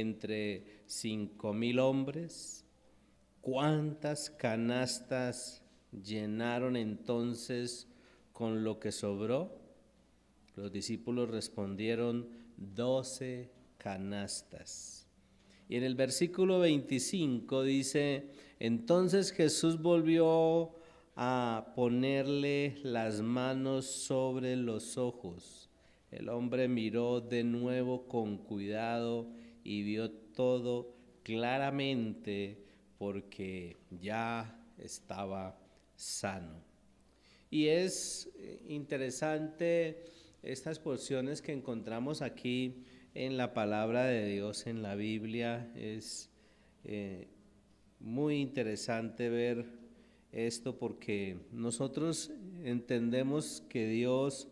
entre 5,000 hombres. ¿Cuántas canastas llenaron entonces con lo que sobró? Los discípulos respondieron 12 canastas. Y en el versículo 25 dice: entonces Jesús volvió a ponerle las manos sobre los ojos. El hombre miró de nuevo con cuidado y vio todo claramente, porque ya estaba sano. Y es interesante estas porciones que encontramos aquí en la palabra de Dios, en la Biblia. Es muy interesante ver esto, porque nosotros entendemos que Dios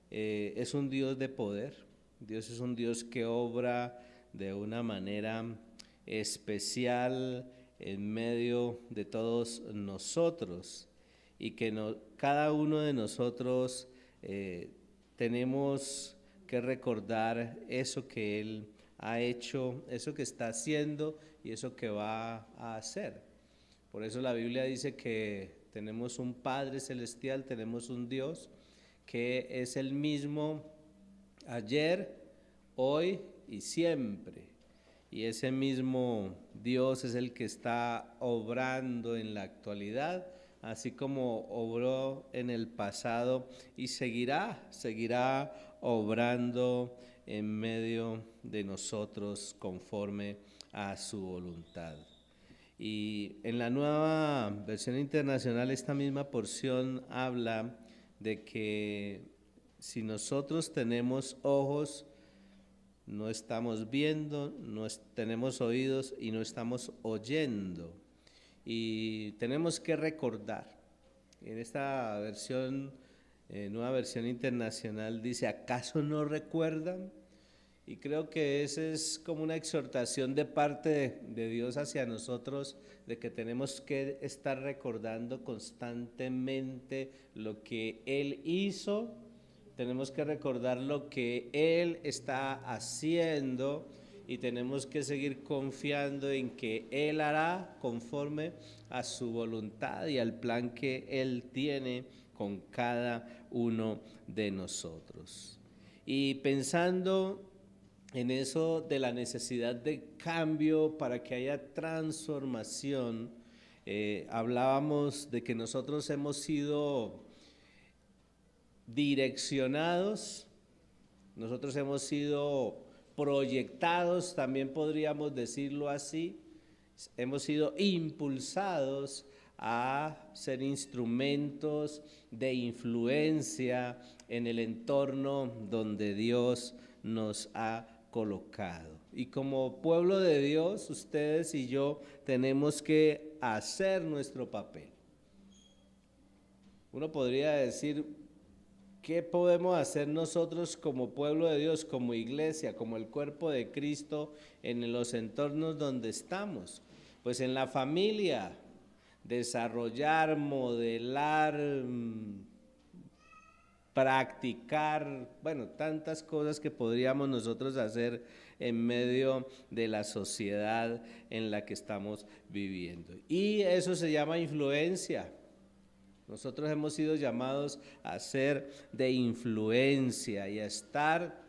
es un Dios de poder. Dios es un Dios que obra de una manera especial en medio de todos nosotros, y que cada uno de nosotros tenemos que recordar eso que Él ha hecho, eso que está haciendo y eso que va a hacer. Por eso la Biblia dice que tenemos un Padre celestial, tenemos un Dios que es el mismo ayer, hoy y siempre. Y ese mismo Dios es el que está obrando en la actualidad, así como obró en el pasado, y seguirá obrando en medio de nosotros conforme a su voluntad. Y en la Nueva Versión Internacional esta misma porción habla de que si nosotros tenemos ojos, no estamos viendo, tenemos oídos y no estamos oyendo. Y tenemos que recordar, en esta versión, Nueva Versión Internacional, dice: ¿acaso no recuerdan? Y creo que esa es como una exhortación de parte de Dios hacia nosotros, de que tenemos que estar recordando constantemente lo que Él hizo. Tenemos que recordar lo que Él está haciendo, y tenemos que seguir confiando en que Él hará conforme a su voluntad y al plan que Él tiene con cada uno de nosotros. Y pensando en eso de la necesidad de cambio para que haya transformación, hablábamos de que nosotros hemos sido direccionados, nosotros hemos sido proyectados, también podríamos decirlo así, hemos sido impulsados a ser instrumentos de influencia en el entorno donde Dios nos ha colocado. Y como pueblo de Dios, ustedes y yo tenemos que hacer nuestro papel. Uno podría decir: ¿qué podemos hacer nosotros como pueblo de Dios, como iglesia, como el cuerpo de Cristo en los entornos donde estamos? Pues en la familia, desarrollar, modelar, practicar, bueno, tantas cosas que podríamos nosotros hacer en medio de la sociedad en la que estamos viviendo. Y eso se llama influencia. Nosotros hemos sido llamados a ser de influencia y a estar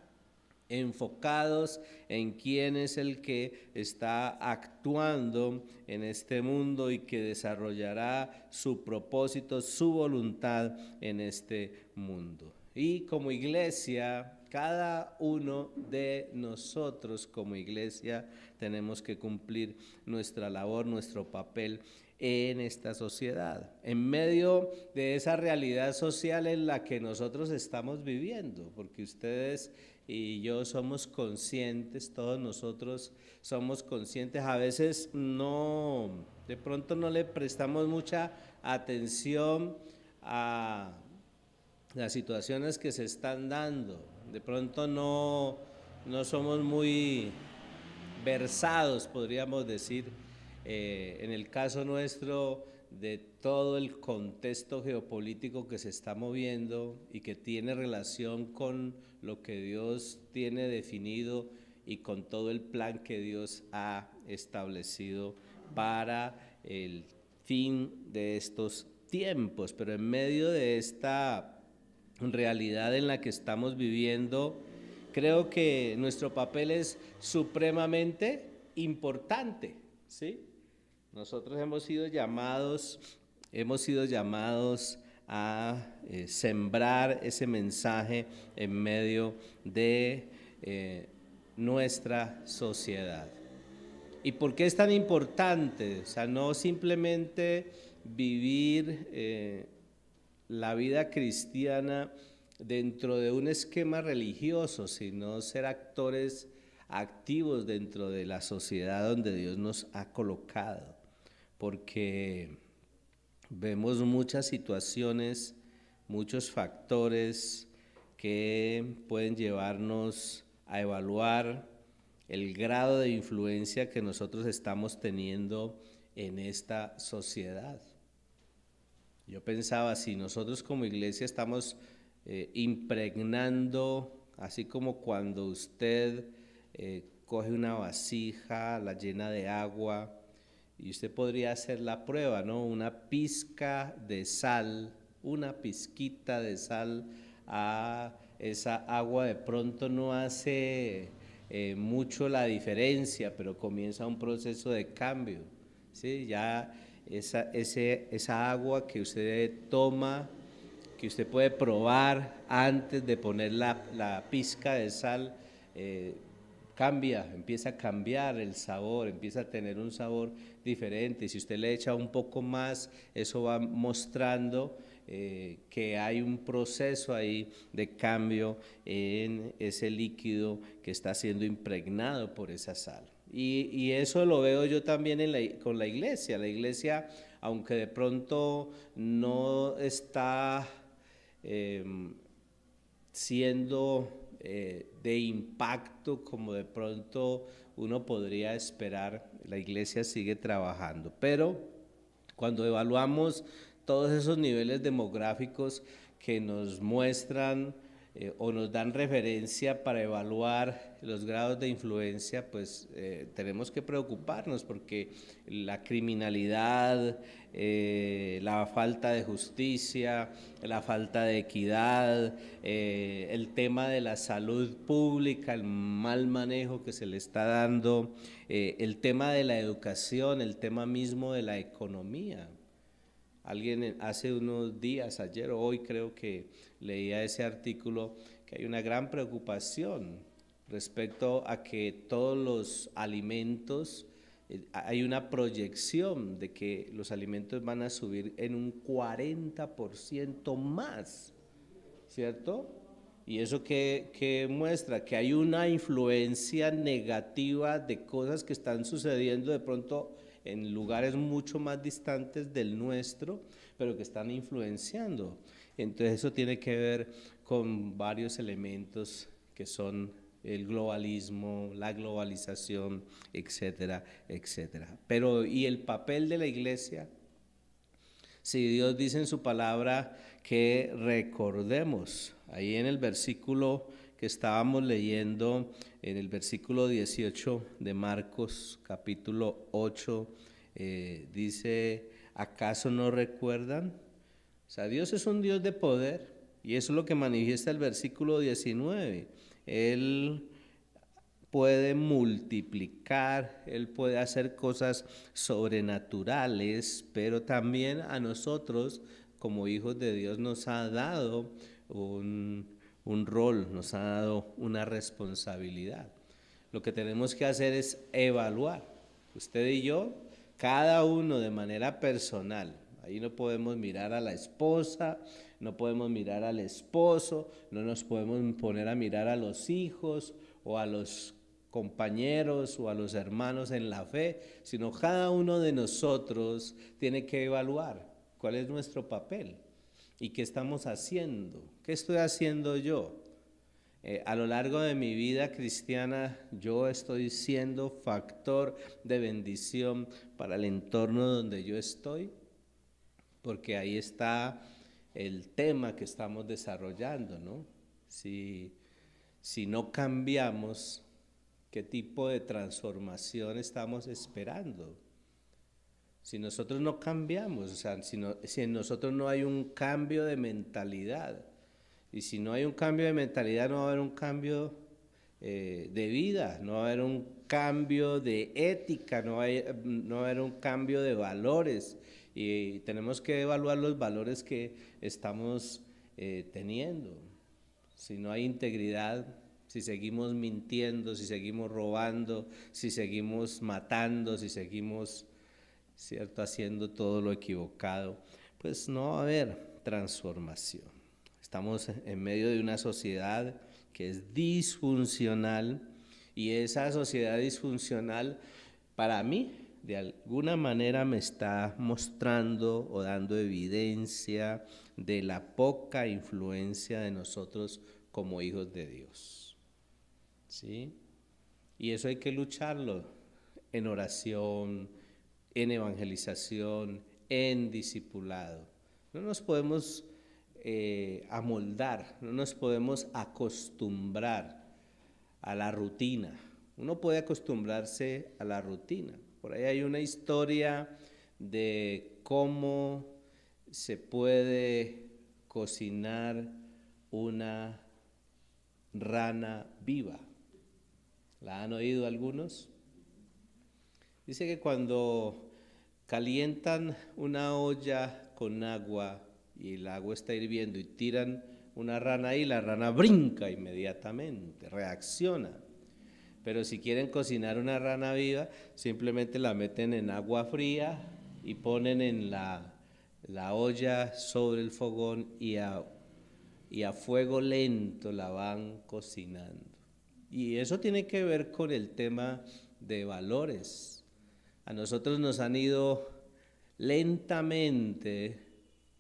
enfocados en quién es el que está actuando en este mundo y que desarrollará su propósito, su voluntad en este mundo. Y como iglesia, cada uno de nosotros como iglesia tenemos que cumplir nuestra labor, nuestro papel en esta sociedad, en medio de esa realidad social en la que nosotros estamos viviendo, porque ustedes y yo somos conscientes, todos nosotros somos conscientes, a veces de pronto no le prestamos mucha atención a las situaciones que se están dando, de pronto no somos muy versados, podríamos decir, en el caso nuestro, de todo el contexto geopolítico que se está moviendo y que tiene relación con lo que Dios tiene definido y con todo el plan que Dios ha establecido para el fin de estos tiempos. Pero en medio de esta realidad en la que estamos viviendo, creo que nuestro papel es supremamente importante, ¿sí? Nosotros hemos sido llamados a sembrar ese mensaje en medio de nuestra sociedad. ¿Y por qué es tan importante? O sea, no simplemente vivir la vida cristiana dentro de un esquema religioso, sino ser actores activos dentro de la sociedad donde Dios nos ha colocado, porque vemos muchas situaciones, muchos factores que pueden llevarnos a evaluar el grado de influencia que nosotros estamos teniendo en esta sociedad. Yo pensaba, si nosotros como iglesia estamos impregnando, así como cuando usted coge una vasija, la llena de agua, y usted podría hacer la prueba, ¿no? Una pizca de sal, una pizquita de sal a esa agua de pronto no hace mucho la diferencia, pero comienza un proceso de cambio, ¿sí? Ya esa agua que usted toma, que usted puede probar antes de poner la pizca de sal, cambia, empieza a cambiar el sabor, empieza a tener un sabor diferente. Si usted le echa un poco más, eso va mostrando que hay un proceso ahí de cambio en ese líquido que está siendo impregnado por esa sal. Y eso lo veo yo también con la iglesia. La iglesia, aunque de pronto no está siendo de impacto como de pronto uno podría esperar, la iglesia sigue trabajando. Pero cuando evaluamos todos esos niveles demográficos que nos muestran o nos dan referencia para evaluar los grados de influencia, pues tenemos que preocuparnos porque la criminalidad, la falta de justicia, la falta de equidad, el tema de la salud pública, el mal manejo que se le está dando, el tema de la educación, el tema mismo de la economía. Alguien hace unos días, ayer o hoy creo que leía ese artículo, que hay una gran preocupación respecto a que todos los alimentos, hay una proyección de que los alimentos van a subir en un 40% más, ¿cierto? Y eso que muestra que hay una influencia negativa de cosas que están sucediendo de pronto en lugares mucho más distantes del nuestro, pero que están influenciando. Entonces eso tiene que ver con varios elementos que son el globalismo, la globalización, etcétera, etcétera. Pero ¿y el papel de la iglesia? Si Dios dice en su palabra que recordemos, ahí en el versículo que estábamos leyendo, en el versículo 18 de Marcos capítulo 8, dice, ¿acaso no recuerdan? O sea, Dios es un Dios de poder y eso es lo que manifiesta el versículo 19. Él puede multiplicar, Él puede hacer cosas sobrenaturales, pero también a nosotros como hijos de Dios nos ha dado un rol, nos ha dado una responsabilidad. Lo que tenemos que hacer es evaluar, usted y yo, cada uno de manera personal. Ahí no podemos mirar a la esposa, no podemos mirar al esposo, no nos podemos poner a mirar a los hijos o a los compañeros o a los hermanos en la fe, sino cada uno de nosotros tiene que evaluar cuál es nuestro papel y qué estamos haciendo, qué estoy haciendo yo. A lo largo de mi vida cristiana yo estoy siendo factor de bendición para el entorno donde yo estoy, porque ahí está el tema que estamos desarrollando, ¿no? Si no cambiamos, ¿Qué tipo de transformación estamos esperando? Si nosotros no cambiamos, o sea, si en nosotros no hay un cambio de mentalidad, y si no hay un cambio de mentalidad, no va a haber un cambio de vida, no va a haber un cambio de ética, no va a haber un cambio de valores, y tenemos que evaluar los valores que estamos teniendo. Si no hay integridad, si seguimos mintiendo, si seguimos robando, si seguimos matando, si seguimos, ¿cierto?, haciendo todo lo equivocado, pues no va a haber transformación. Estamos en medio de una sociedad que es disfuncional, y esa sociedad disfuncional, para mí, de alguna manera me está mostrando o dando evidencia de la poca influencia de nosotros como hijos de Dios. ¿Sí? Y eso hay que lucharlo en oración, en evangelización, en discipulado. No nos podemos amoldar, no nos podemos acostumbrar a la rutina. Uno puede acostumbrarse a la rutina. Por ahí hay una historia de cómo se puede cocinar una rana viva. ¿La han oído algunos? Dice que cuando calientan una olla con agua y el agua está hirviendo y tiran una rana ahí, la rana brinca inmediatamente, reacciona. Pero si quieren cocinar una rana viva, simplemente la meten en agua fría y ponen en la olla sobre el fogón y a fuego lento la van cocinando. Y eso tiene que ver con el tema de valores. A nosotros nos han ido lentamente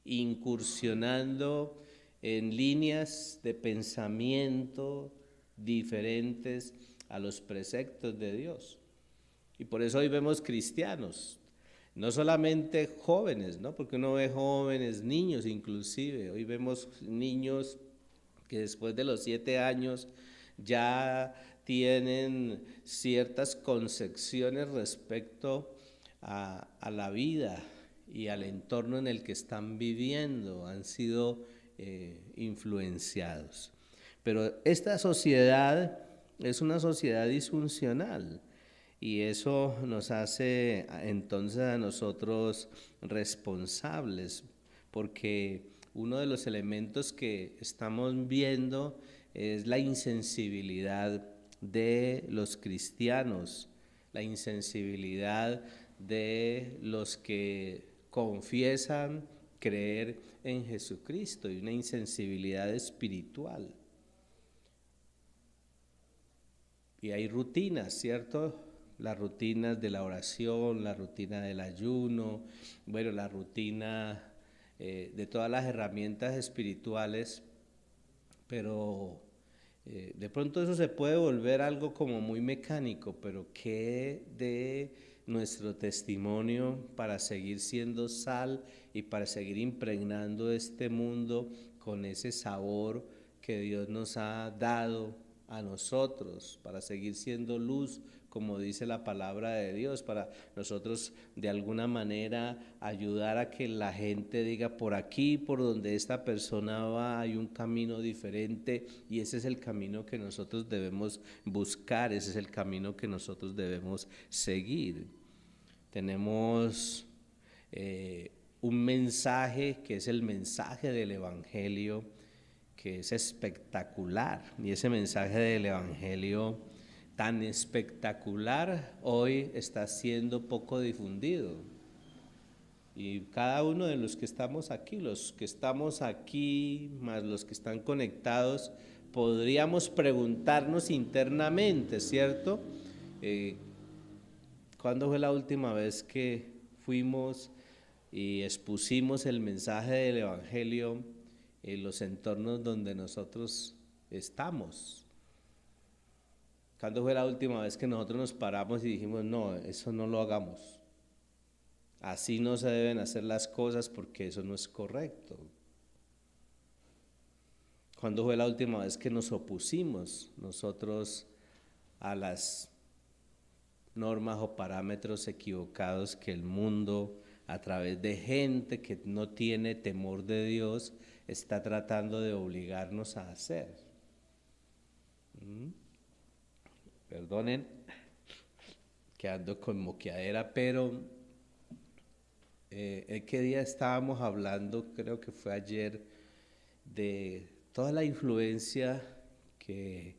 incursionando en líneas de pensamiento diferentes a los preceptos de Dios. Y por eso hoy vemos cristianos, no solamente jóvenes, ¿no? Porque uno ve jóvenes, niños inclusive. Hoy vemos niños que después de los 7 años ya tienen ciertas concepciones respecto a la vida y al entorno en el que están viviendo, han sido influenciados. Pero esta sociedad es una sociedad disfuncional, y eso nos hace entonces a nosotros responsables, porque uno de los elementos que estamos viendo es la insensibilidad de los cristianos, la insensibilidad de los que confiesan creer en Jesucristo, y una insensibilidad espiritual. Y hay rutinas, ¿cierto? Las rutinas de la oración, la rutina del ayuno, bueno, la rutina de todas las herramientas espirituales, pero de pronto eso se puede volver algo como muy mecánico. Pero ¿qué de nuestro testimonio para seguir siendo sal y para seguir impregnando este mundo con ese sabor que Dios nos ha dado a nosotros, para seguir siendo luz, como dice la palabra de Dios, para nosotros de alguna manera ayudar a que la gente diga: por aquí, por donde esta persona va, hay un camino diferente, y ese es el camino que nosotros debemos buscar, ese es el camino que nosotros debemos seguir? Tenemos un mensaje que es el mensaje del Evangelio, que es espectacular, y ese mensaje del Evangelio tan espectacular hoy está siendo poco difundido. Y cada uno de los que estamos aquí, más los que están conectados, podríamos preguntarnos internamente, ¿cierto? ¿Cuándo fue la última vez que fuimos y expusimos el mensaje del Evangelio en los entornos donde nosotros estamos? ¿Cuándo fue la última vez que nosotros nos paramos y dijimos: no, eso no lo hagamos, así no se deben hacer las cosas porque eso no es correcto? ¿Cuándo fue la última vez que nos opusimos nosotros a las normas o parámetros equivocados que el mundo, a través de gente que no tiene temor de Dios, está tratando de obligarnos a hacer. Perdonen que ando con moqueadera, pero ¿qué día estábamos hablando? Creo que fue ayer, de toda la influencia que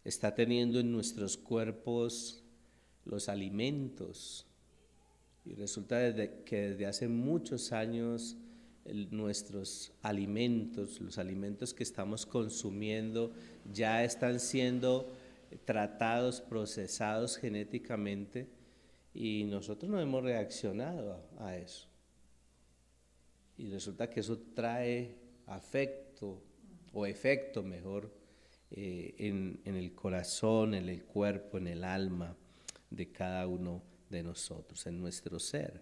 está teniendo en nuestros cuerpos los alimentos. Y resulta que desde hace muchos años nuestros alimentos, los alimentos que estamos consumiendo, ya están siendo tratados, procesados genéticamente, y nosotros no hemos reaccionado a eso. Y resulta que eso trae afecto, o efecto mejor, en el corazón, en el cuerpo, en el alma de cada uno de nosotros, en nuestro ser.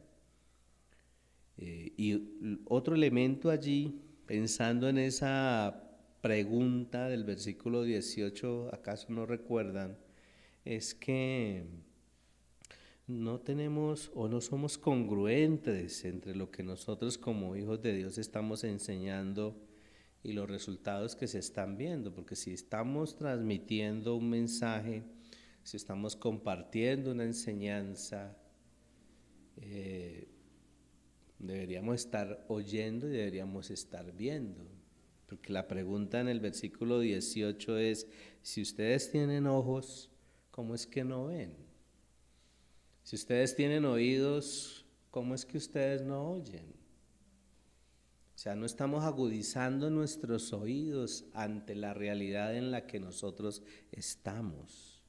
Y otro elemento allí, pensando en esa pregunta del versículo 18, ¿acaso no recuerdan? Es que no tenemos o no somos congruentes entre lo que nosotros como hijos de Dios estamos enseñando y los resultados que se están viendo, porque si estamos transmitiendo un mensaje, si estamos compartiendo una enseñanza, deberíamos estar oyendo y deberíamos estar viendo, porque la pregunta en el versículo 18 es: si ustedes tienen ojos, ¿cómo es que no ven? Si ustedes tienen oídos, ¿cómo es que ustedes no oyen? O sea, no estamos agudizando nuestros oídos ante la realidad en la que nosotros estamos.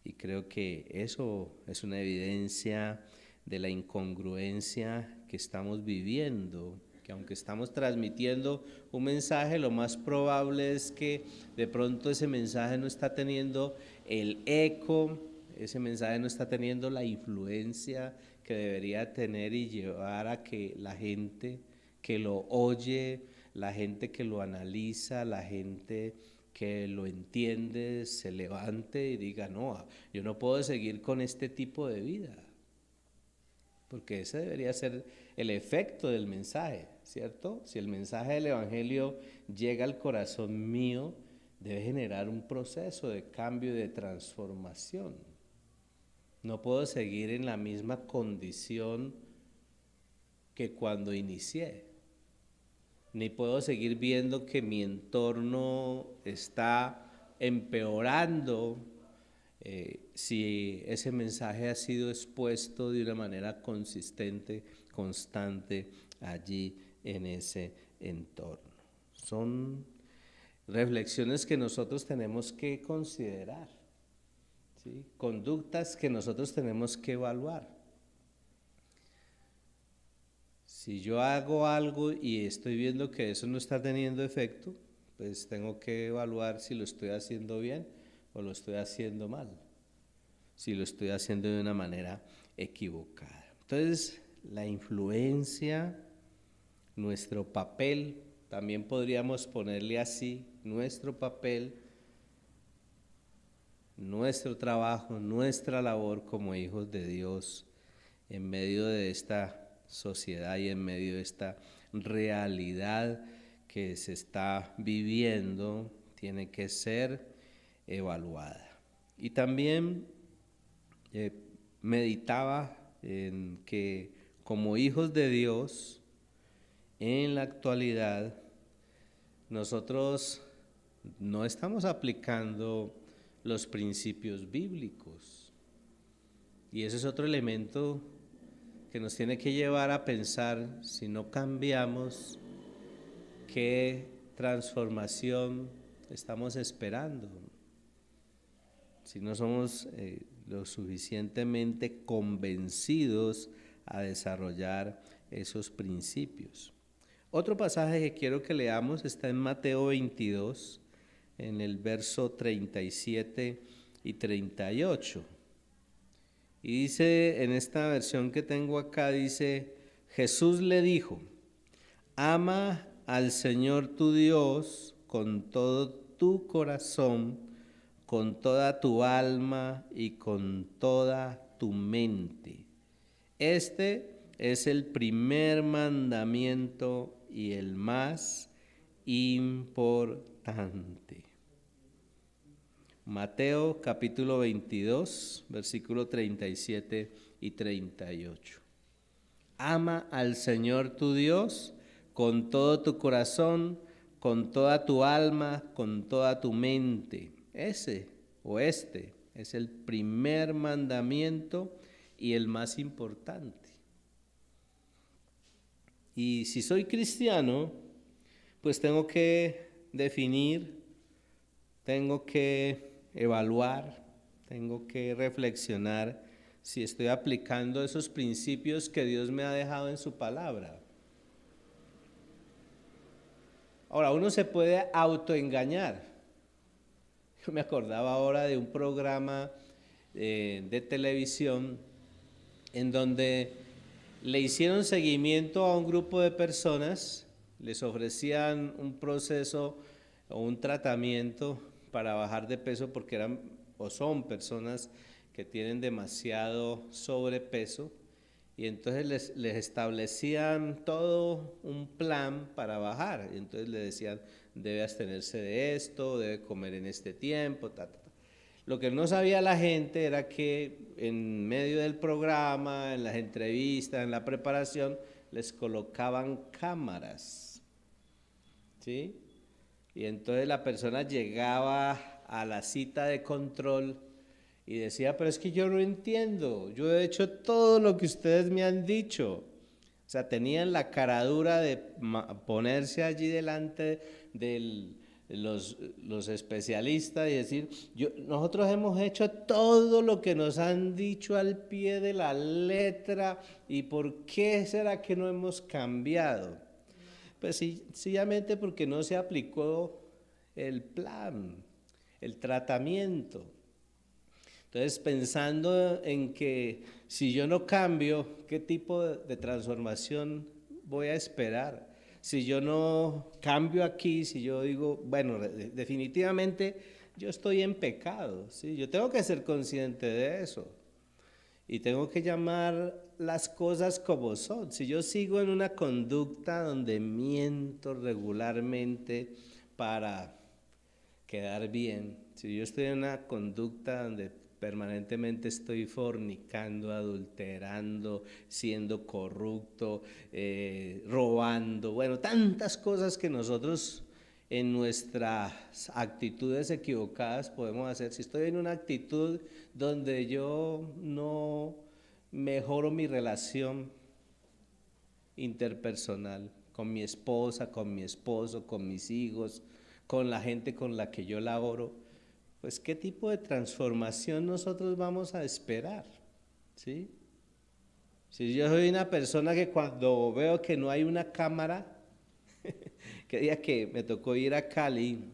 Y creo que eso es una evidencia de la incongruencia que estamos viviendo, que aunque estamos transmitiendo un mensaje, lo más probable es que de pronto ese mensaje no está teniendo el eco, ese mensaje no está teniendo la influencia que debería tener y llevar a que la gente que lo oye, la gente que lo analiza, la gente que lo entiende, se levante y diga: no, yo no puedo seguir con este tipo de vida. Porque ese debería ser el efecto del mensaje, ¿cierto? Si el mensaje del Evangelio llega al corazón mío, debe generar un proceso de cambio y de transformación. No puedo seguir en la misma condición que cuando inicié, ni puedo seguir viendo que mi entorno está empeorando si ese mensaje ha sido expuesto de una manera consistente, constante allí en ese entorno. Son reflexiones que nosotros tenemos que considerar, ¿sí? Conductas que nosotros tenemos que evaluar. Si yo hago algo y estoy viendo que eso no está teniendo efecto, pues tengo que evaluar si lo estoy haciendo bien o lo estoy haciendo mal, si lo estoy haciendo de una manera equivocada. Entonces, la influencia, nuestro papel, también podríamos ponerle así, nuestro papel, nuestro trabajo, nuestra labor como hijos de Dios en medio de esta sociedad y en medio de esta realidad que se está viviendo, tiene que ser evaluada. Y también meditaba en que como hijos de Dios, en la actualidad, nosotros no estamos aplicando los principios bíblicos. Y ese es otro elemento que nos tiene que llevar a pensar, si no cambiamos, qué transformación estamos esperando, si no somos lo suficientemente convencidos a desarrollar esos principios. Otro pasaje que quiero que leamos está en Mateo 22, en el verso 37 y 38. Y dice, en esta versión que tengo acá, dice: Jesús le dijo: ama al Señor tu Dios con todo tu corazón, con toda tu alma y con toda tu mente. Este es el primer mandamiento y el más importante. Mateo capítulo 22, versículo 37 y 38. Ama al Señor tu Dios con todo tu corazón, con toda tu alma, con toda tu mente. Este es el primer mandamiento y el más importante. Y si soy cristiano, pues tengo que definir, tengo que evaluar, tengo que reflexionar si estoy aplicando esos principios que Dios me ha dejado en su palabra. Ahora, uno se puede autoengañar. Yo me acordaba ahora de un programa de televisión en donde le hicieron seguimiento a un grupo de personas, les ofrecían un proceso o un tratamiento para bajar de peso porque eran o son personas que tienen demasiado sobrepeso, y entonces les establecían todo un plan para bajar. Y entonces le decían, debe abstenerse de esto, debe comer en este tiempo, ta, ta, ta. Lo que no sabía la gente era que en medio del programa, en las entrevistas, en la preparación, les colocaban cámaras, ¿sí? Y entonces la persona llegaba a la cita de control y decía, pero es que yo no entiendo, yo he hecho todo lo que ustedes me han dicho. O sea, tenían la caradura de ponerse allí delante de los especialistas y decir, nosotros hemos hecho todo lo que nos han dicho al pie de la letra, ¿y por qué será que no hemos cambiado? Pues sencillamente porque no se aplicó el plan, el tratamiento. Entonces, pensando en que si yo no cambio, ¿qué tipo de transformación voy a esperar? Si yo no cambio aquí, si yo digo, bueno, definitivamente yo estoy en pecado, ¿sí? Yo tengo que ser consciente de eso y tengo que llamar las cosas como son. Si yo sigo en una conducta donde miento regularmente para quedar bien, si yo estoy en una conducta donde permanentemente estoy fornicando, adulterando, siendo corrupto, robando, bueno, tantas cosas que nosotros en nuestras actitudes equivocadas podemos hacer. Si estoy en una actitud donde yo no mejoro mi relación interpersonal con mi esposa, con mi esposo, con mis hijos, con la gente con la que yo laboro, pues ¿qué tipo de transformación nosotros vamos a esperar? ¿Sí? Si yo soy una persona que cuando veo que no hay una cámara, que día que me tocó ir a Cali,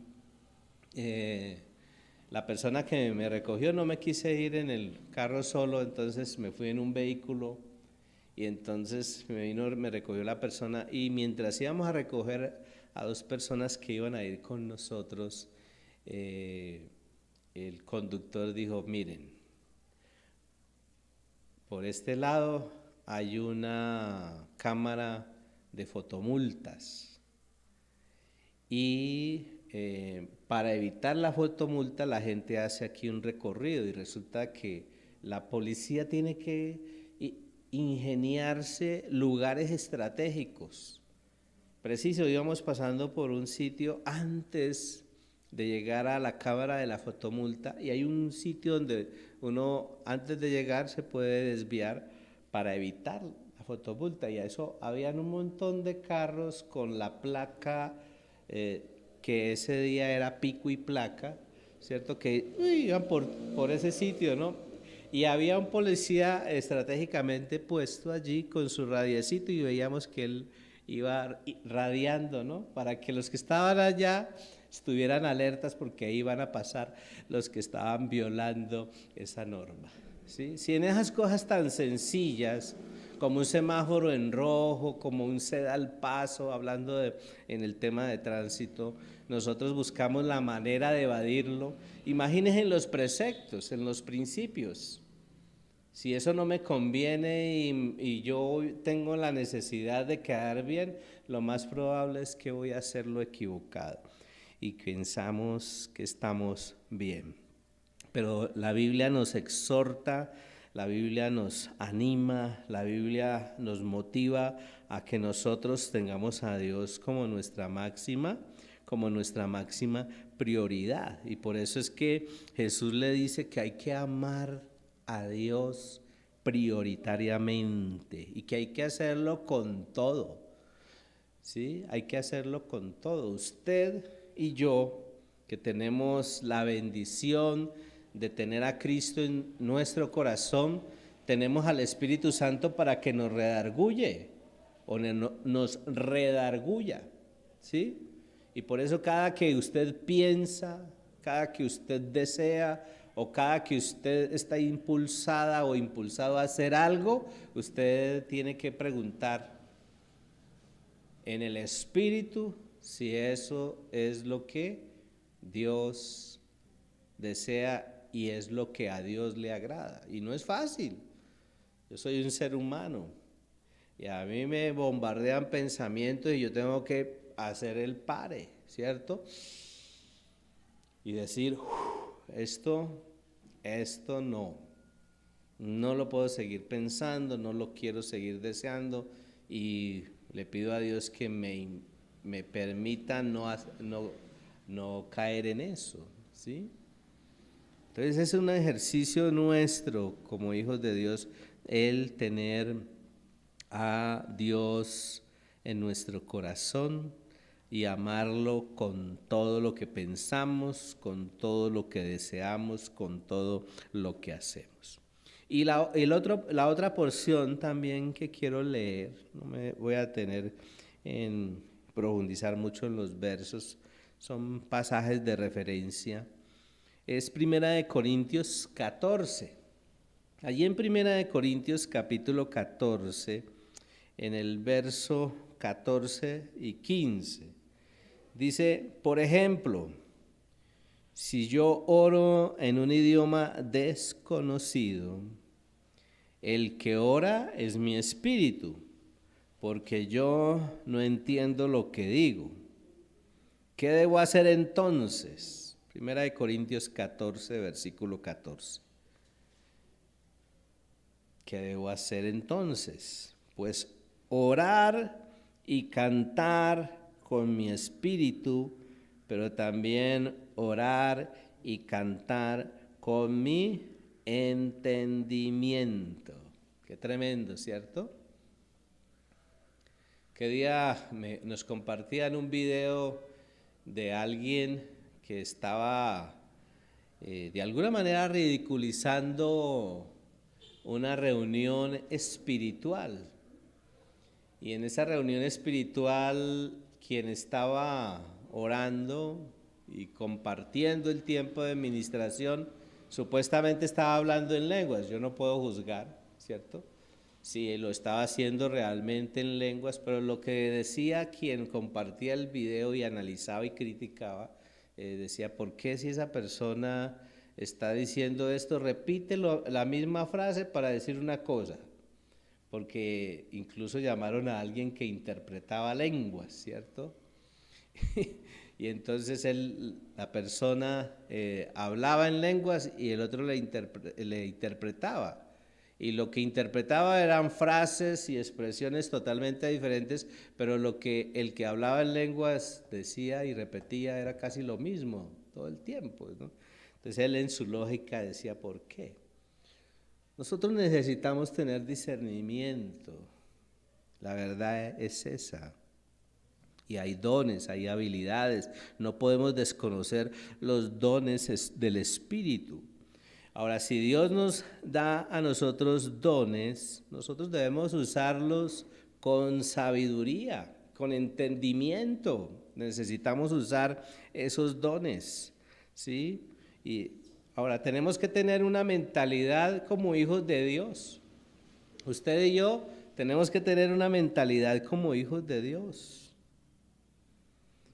la persona que me recogió no me quise ir en el carro solo, entonces me fui en un vehículo y entonces me recogió la persona, y mientras íbamos a recoger a dos personas que iban a ir con nosotros, el conductor dijo, miren, por este lado hay una cámara de fotomultas y para evitar la fotomulta la gente hace aquí un recorrido y resulta que la policía tiene que ingeniarse lugares estratégicos. Preciso, íbamos pasando por un sitio antes de llegar a la cámara de la fotomulta y hay un sitio donde uno antes de llegar se puede desviar para evitar la fotomulta, y a eso habían un montón de carros con la placa que ese día era pico y placa, ¿cierto? Que iban por ese sitio, ¿no? Y había un policía estratégicamente puesto allí con su radiecito y veíamos que él iba radiando, ¿no? Para que los que estaban allá estuvieran alertas porque iban a pasar los que estaban violando esa norma, ¿sí? Si en esas cosas tan sencillas como un semáforo en rojo, como un ceda al paso, en el tema de tránsito, nosotros buscamos la manera de evadirlo. Imagínense en los preceptos, en los principios. Si eso no me conviene y yo tengo la necesidad de quedar bien, lo más probable es que voy a hacerlo equivocado y pensamos que estamos bien. Pero la Biblia nos exhorta, la Biblia nos anima, la Biblia nos motiva a que nosotros tengamos a Dios como nuestra máxima prioridad. Y por eso es que Jesús le dice que hay que amar a Dios prioritariamente y que hay que hacerlo con todo. ¿Sí? Hay que hacerlo con todo. Usted y yo, que tenemos la bendición de tener a Cristo en nuestro corazón, tenemos al Espíritu Santo para que nos redarguye o nos redarguya, ¿sí? Y por eso cada que usted piensa, cada que usted desea o cada que usted está impulsada o impulsado a hacer algo, usted tiene que preguntar en el Espíritu si eso es lo que Dios desea y es lo que a Dios le agrada. Y no es fácil. Yo soy un ser humano y a mí me bombardean pensamientos y yo tengo que hacer el pare, ¿cierto? Y decir, esto no lo puedo seguir pensando, no lo quiero seguir deseando y le pido a Dios que me permita no caer en eso, ¿sí? Entonces es un ejercicio nuestro como hijos de Dios el tener a Dios en nuestro corazón y amarlo con todo lo que pensamos, con todo lo que deseamos, con todo lo que hacemos. Y la otra porción también que quiero leer, no me voy a tener en profundizar mucho en los versos, son pasajes de referencia. Es Primera de Corintios 14. Allí en Primera de Corintios capítulo 14, en el verso 14 y 15, dice, por ejemplo, si yo oro en un idioma desconocido, el que ora es mi espíritu, porque yo no entiendo lo que digo. ¿Qué debo hacer entonces? Primera de Corintios 14, versículo 14. ¿Qué debo hacer entonces? Pues orar y cantar con mi espíritu, pero también orar y cantar con mi entendimiento. Qué tremendo, ¿cierto? Que día nos compartían un video de alguien que estaba de alguna manera ridiculizando una reunión espiritual. Y en esa reunión espiritual, quien estaba orando y compartiendo el tiempo de ministración, supuestamente estaba hablando en lenguas. Yo no puedo juzgar, ¿cierto? Si lo estaba haciendo realmente en lenguas, pero lo que decía quien compartía el video y analizaba y criticaba, decía, ¿por qué si esa persona está diciendo esto, repite la misma frase para decir una cosa? Porque incluso llamaron a alguien que interpretaba lenguas, ¿cierto? Y entonces la persona hablaba en lenguas y el otro le interpretaba. Y lo que interpretaba eran frases y expresiones totalmente diferentes, pero el que hablaba en lenguas decía y repetía era casi lo mismo todo el tiempo, ¿no? Entonces él en su lógica decía, ¿por qué? Nosotros necesitamos tener discernimiento, la verdad es esa. Y hay dones, hay habilidades, no podemos desconocer los dones del Espíritu. Ahora, si Dios nos da a nosotros dones, nosotros debemos usarlos con sabiduría, con entendimiento. Necesitamos usar esos dones, ¿sí? Y ahora tenemos que tener una mentalidad como hijos de Dios. Usted y yo tenemos que tener una mentalidad como hijos de Dios.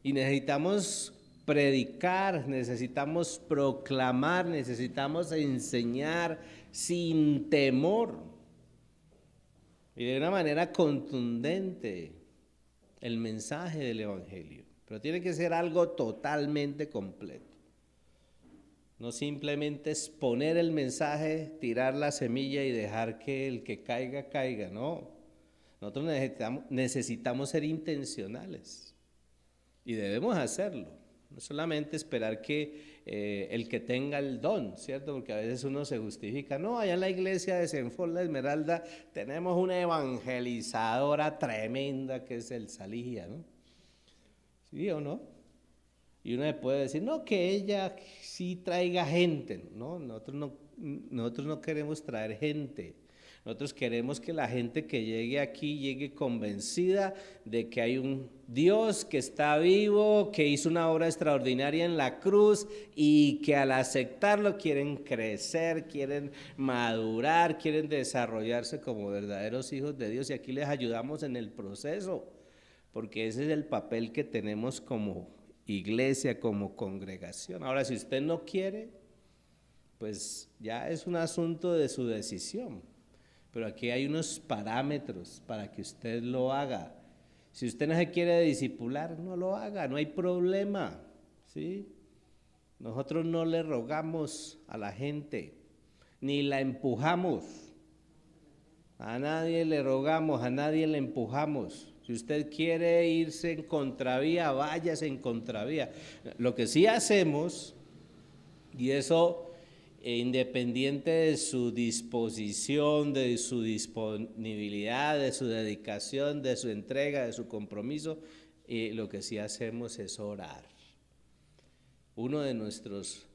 Y necesitamos predicar, necesitamos proclamar, necesitamos enseñar sin temor y de una manera contundente el mensaje del Evangelio. Pero tiene que ser algo totalmente completo. No simplemente exponer el mensaje, tirar la semilla y dejar que el que caiga, caiga. No, nosotros necesitamos ser intencionales y debemos hacerlo. No solamente esperar que el que tenga el don, ¿cierto? Porque a veces uno se justifica. No, allá en la iglesia de Senfol La Esmeralda tenemos una evangelizadora tremenda que es el Salija, ¿no? ¿Sí o no? Y uno le puede decir, no, que ella sí traiga gente. No, nosotros no queremos traer gente. Nosotros queremos que la gente que llegue aquí llegue convencida de que hay un Dios que está vivo, que hizo una obra extraordinaria en la cruz y que al aceptarlo quieren crecer, quieren madurar, quieren desarrollarse como verdaderos hijos de Dios. Y aquí les ayudamos en el proceso, porque ese es el papel que tenemos como iglesia, como congregación. Ahora, si usted no quiere, pues ya es un asunto de su decisión. Pero aquí hay unos parámetros para que usted lo haga. Si usted no se quiere discipular, no lo haga, no hay problema, ¿sí? Nosotros no le rogamos a la gente, ni la empujamos. A nadie le rogamos, a nadie le empujamos. Si usted quiere irse en contravía, váyase en contravía. Lo que sí hacemos, y eso independiente de su disposición, de su disponibilidad, de su dedicación, de su entrega, de su compromiso, lo que sí hacemos es orar. Uno de nuestros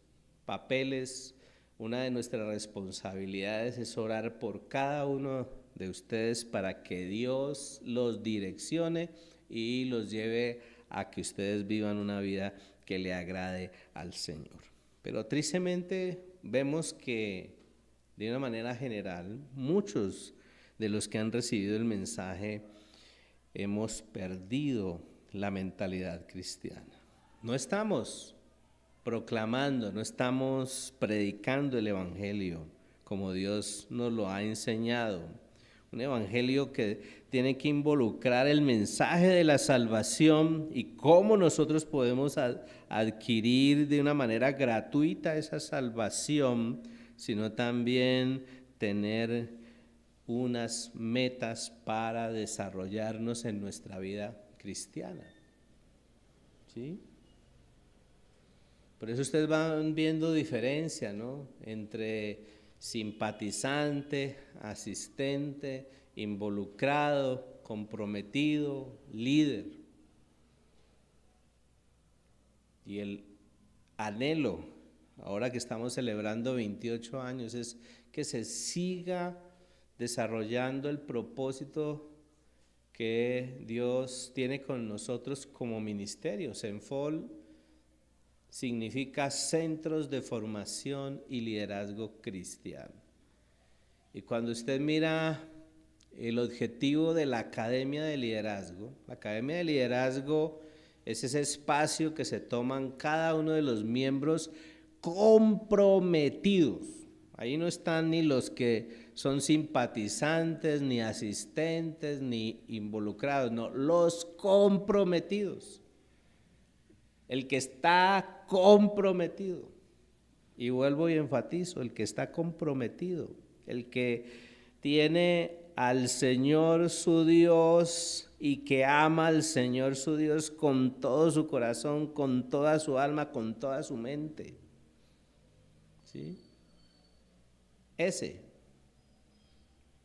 papeles, una de nuestras responsabilidades es orar por cada uno de ustedes para que Dios los direccione y los lleve a que ustedes vivan una vida que le agrade al Señor. Pero tristemente vemos que de una manera general muchos de los que han recibido el mensaje hemos perdido la mentalidad cristiana. No estamos proclamando, no estamos predicando el Evangelio como Dios nos lo ha enseñado. Un evangelio que tiene que involucrar el mensaje de la salvación y cómo nosotros podemos adquirir de una manera gratuita esa salvación, sino también tener unas metas para desarrollarnos en nuestra vida cristiana. ¿Sí? Por eso ustedes van viendo diferencia, ¿no?, entre simpatizante, asistente, involucrado, comprometido, líder. Y el anhelo, ahora que estamos celebrando 28 años, es que se siga desarrollando el propósito que Dios tiene con nosotros como ministerio. Senfol significa Centros de Formación y Liderazgo Cristiano. Y cuando usted mira el objetivo de la Academia de Liderazgo, la Academia de Liderazgo es ese espacio que se toman cada uno de los miembros comprometidos. Ahí no están ni los que son simpatizantes, ni asistentes, ni involucrados, no, los comprometidos. El que está comprometido, y vuelvo y enfatizo, el que está comprometido, el que tiene al Señor su Dios y que ama al Señor su Dios con todo su corazón, con toda su alma, con toda su mente. ¿Sí? Ese,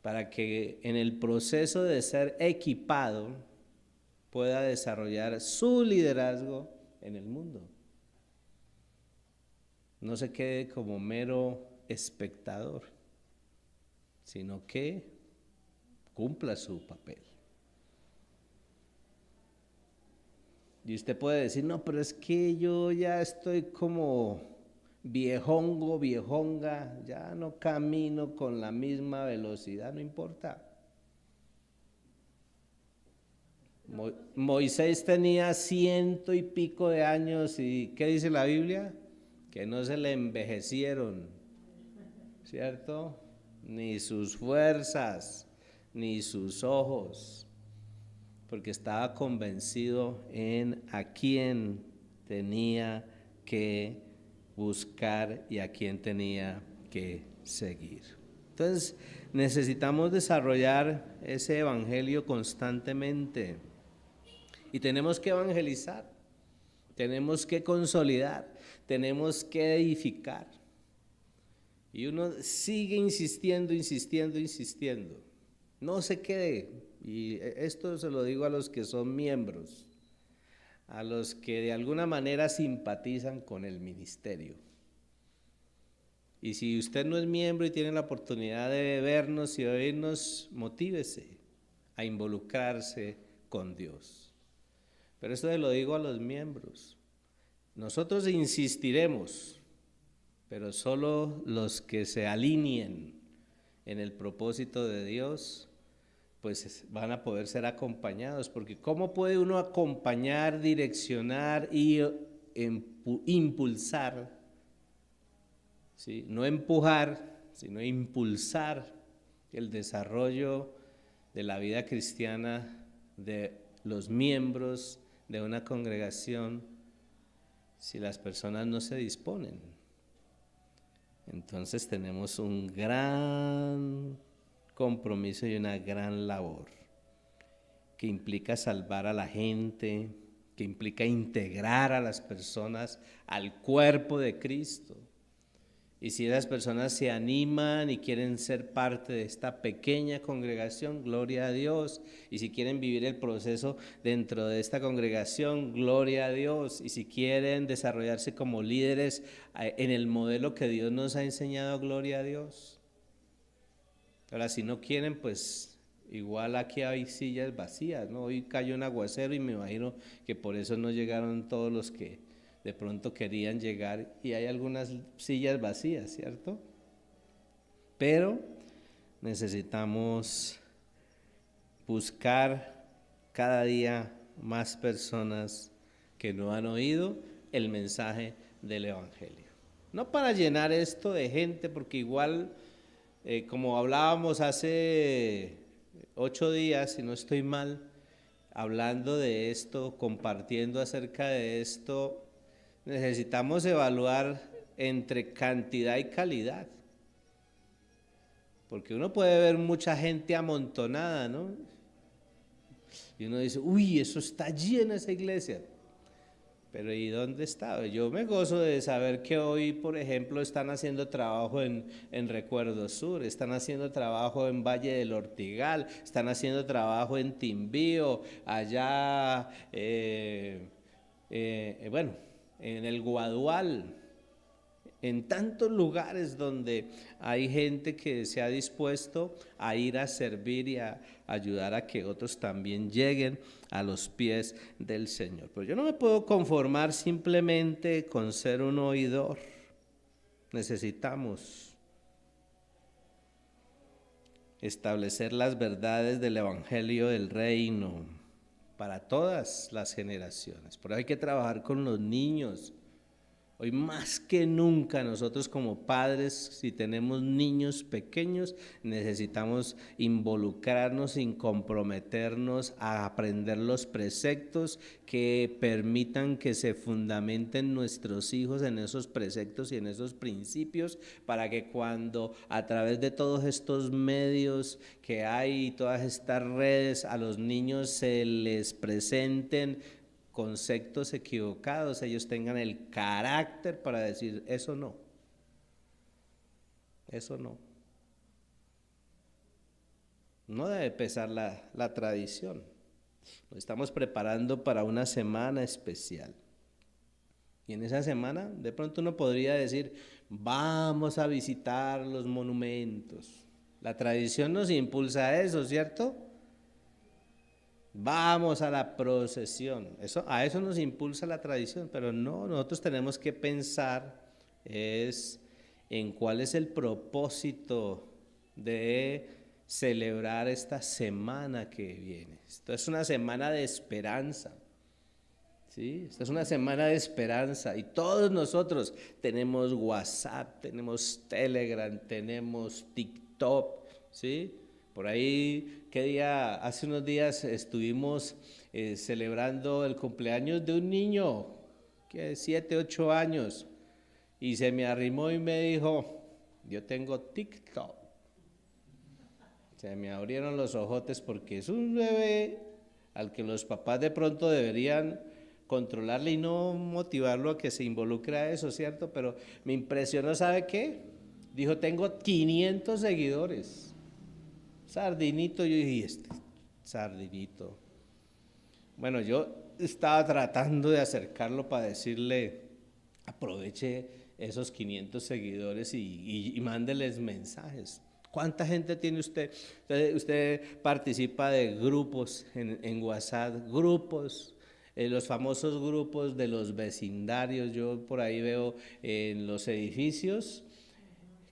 para que en el proceso de ser equipado pueda desarrollar su liderazgo en el mundo. No se quede como mero espectador, sino que cumpla su papel. Y usted puede decir, no, pero es que yo ya estoy como viejongo, viejonga, ya no camino con la misma velocidad, no importa. Moisés tenía 100 y pico de años y ¿qué dice la Biblia? Que no se le envejecieron, ¿cierto? Ni sus fuerzas, ni sus ojos, porque estaba convencido en a quién tenía que buscar y a quién tenía que seguir. Entonces, necesitamos desarrollar ese evangelio constantemente y tenemos que evangelizar, tenemos que consolidar, tenemos que edificar. Y uno sigue insistiendo, insistiendo, insistiendo. No se quede, y esto se lo digo a los que son miembros, a los que de alguna manera simpatizan con el ministerio. Y si usted no es miembro y tiene la oportunidad de vernos y oírnos, motívese a involucrarse con Dios. Pero esto se lo digo a los miembros. Nosotros insistiremos, pero solo los que se alineen en el propósito de Dios, pues van a poder ser acompañados, porque ¿cómo puede uno acompañar, direccionar y impulsar? ¿Sí? No empujar, sino impulsar el desarrollo de la vida cristiana de los miembros de una congregación si las personas no se disponen. Entonces tenemos un gran compromiso y una gran labor que implica salvar a la gente, que implica integrar a las personas al cuerpo de Cristo. Y si esas personas se animan y quieren ser parte de esta pequeña congregación, gloria a Dios. Y si quieren vivir el proceso dentro de esta congregación, gloria a Dios. Y si quieren desarrollarse como líderes en el modelo que Dios nos ha enseñado, gloria a Dios. Ahora, si no quieren, pues igual aquí hay sillas vacías, ¿no? Hoy cayó un aguacero y me imagino que por eso no llegaron todos los que de pronto querían llegar, y hay algunas sillas vacías, ¿cierto? Pero necesitamos buscar cada día más personas que no han oído el mensaje del evangelio. No para llenar esto de gente, porque igual, como hablábamos hace 8 días, si no estoy mal, hablando de esto, compartiendo acerca de esto, necesitamos evaluar entre cantidad y calidad, porque uno puede ver mucha gente amontonada, ¿no? Y uno dice, uy, eso está lleno esa iglesia, pero ¿y dónde está? Yo me gozo de saber que hoy, por ejemplo, están haciendo trabajo en Recuerdo Sur, están haciendo trabajo en Valle del Ortigal, están haciendo trabajo en Timbío, allá, bueno, en el Guadual, en tantos lugares donde hay gente que se ha dispuesto a ir a servir y a ayudar a que otros también lleguen a los pies del Señor. Pero yo no me puedo conformar simplemente con ser un oidor. Necesitamos establecer las verdades del Evangelio del Reino para todas las generaciones. Por eso hay que trabajar con los niños. Hoy más que nunca nosotros como padres, si tenemos niños pequeños, necesitamos involucrarnos y comprometernos a aprender los preceptos que permitan que se fundamenten nuestros hijos en esos preceptos y en esos principios, para que cuando a través de todos estos medios que hay, todas estas redes, a los niños se les presenten conceptos equivocados, ellos tengan el carácter para decir, eso no, eso no. No debe pesar la tradición. Nos estamos preparando para una semana especial. Y en esa semana, de pronto uno podría decir, vamos a visitar los monumentos. La tradición nos impulsa a eso, ¿cierto? Vamos a la procesión, a eso nos impulsa la tradición, pero no, nosotros tenemos que pensar en cuál es el propósito de celebrar esta semana que viene. Esto es una semana de esperanza. ¿Sí? Esta es una semana de esperanza y todos nosotros tenemos WhatsApp, tenemos Telegram, tenemos TikTok, ¿sí? Por ahí, hace unos días estuvimos celebrando el cumpleaños de un niño, que 7, 8 años, y se me arrimó y me dijo, yo tengo TikTok. Se me abrieron los ojotes porque es un bebé al que los papás de pronto deberían controlarle y no motivarlo a que se involucre a eso, ¿cierto? Pero me impresionó, ¿sabe qué? Dijo, tengo 500 seguidores. Sardinito, yo dije, este Sardinito. Bueno, yo estaba tratando de acercarlo para decirle, aproveche esos 500 seguidores y mándeles mensajes. ¿Cuánta gente tiene usted? Usted participa de grupos en WhatsApp, grupos, los famosos grupos de los vecindarios. Yo por ahí veo en los edificios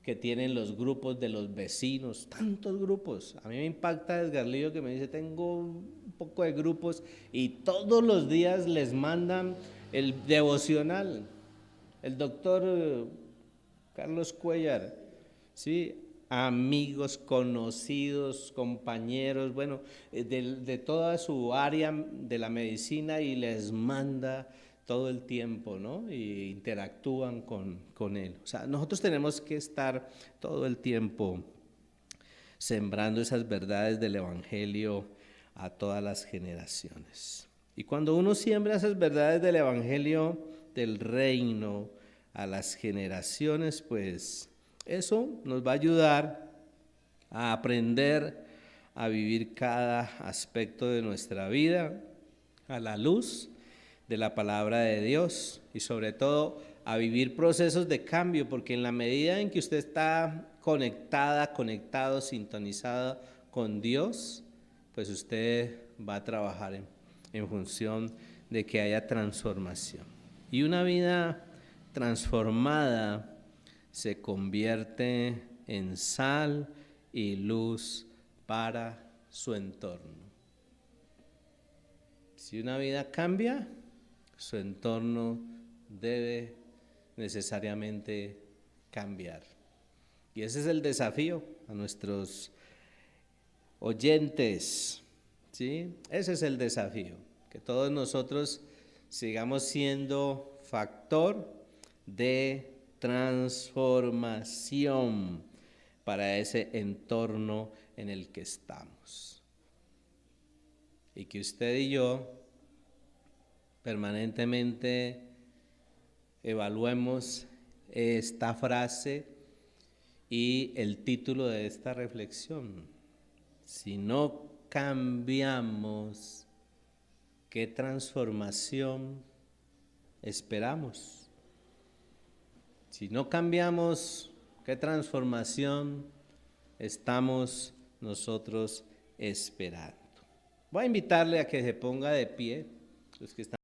que tienen los grupos de los vecinos, tantos grupos. A mí me impacta Edgarlillo que me dice, tengo un poco de grupos y todos los días les mandan el devocional. El doctor Carlos Cuellar, ¿sí? Amigos, conocidos, compañeros, bueno, de toda su área de la medicina y les manda todo el tiempo, ¿no? Y interactúan con él. O sea, nosotros tenemos que estar todo el tiempo sembrando esas verdades del Evangelio a todas las generaciones. Y cuando uno siembra esas verdades del Evangelio, del reino, a las generaciones, pues eso nos va a ayudar a aprender a vivir cada aspecto de nuestra vida a la luz de la palabra de Dios y sobre todo a vivir procesos de cambio, porque en la medida en que usted está conectado, sintonizado con Dios, pues usted va a trabajar en función de que haya transformación. Y una vida transformada se convierte en sal y luz para su entorno. Si una vida cambia, su entorno debe necesariamente cambiar. Y ese es el desafío a nuestros oyentes, ¿sí? Ese es el desafío, que todos nosotros sigamos siendo factor de transformación para ese entorno en el que estamos. Y que usted y yo permanentemente evaluemos esta frase y el título de esta reflexión. Si no cambiamos, ¿qué transformación esperamos? Si no cambiamos, ¿qué transformación estamos nosotros esperando? Voy a invitarle a que se ponga de pie, los que están